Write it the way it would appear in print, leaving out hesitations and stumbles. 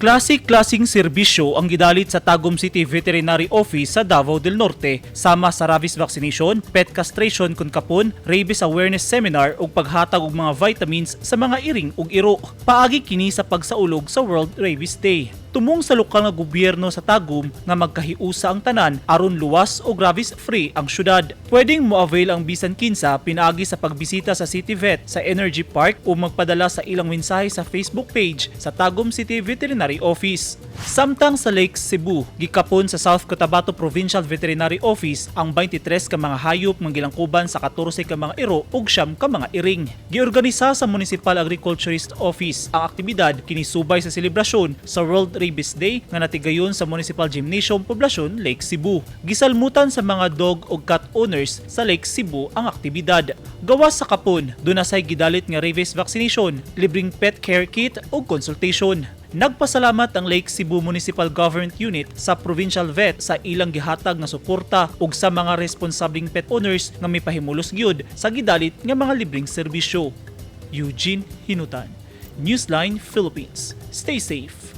Klase-klasing serbisyo ang gidalit sa Tagum City Veterinary Office sa Davao del Norte, sama sa rabies vaccination, pet castration kun kapon, rabies awareness seminar ug paghatag og mga vitamins sa mga iring ug iro. Paagi kini sa pagsaulog sa World Rabies Day. Tumong sa lokal nga gobyerno sa Tagum nga magkahiusa ang tanan aron luwas o rabies-free ang syudad. Pwedeng mo-avail ang bisan kinsa pinaagi sa pagbisita sa City Vet sa Energy Park o magpadala sa ilang mensahe sa Facebook page sa Tagum City Veterinary Office. Samtang sa Lake Cebu, gikapon sa South Cotabato Provincial Veterinary Office ang 23 ka mga hayop nga gilangkuban sa 14 ka mga iro ug 9 ka mga iring. Giorganisa sa Municipal Agriculturist Office ang aktibidad kinisubay sa selebrasyon sa World Rabies Day nga natigayon sa Municipal Gymnasium Poblacion, Lake Cebu. Gisalmutan sa mga dog ug cat owners sa Lake Cebu ang aktibidad. Gawas sa kapon, dunasay gidalit nga rabies vaccination, libreng pet care kit ug consultation. Nagpasalamat ang Lake Cebu Municipal Government Unit sa Provincial Vet sa ilang gihatag nga suporta ug sa mga responsableng pet owners nga mipahimulos gyud sa gidalit nga mga libreng serbisyo. Eugene Hinutan, Newsline Philippines. Stay safe.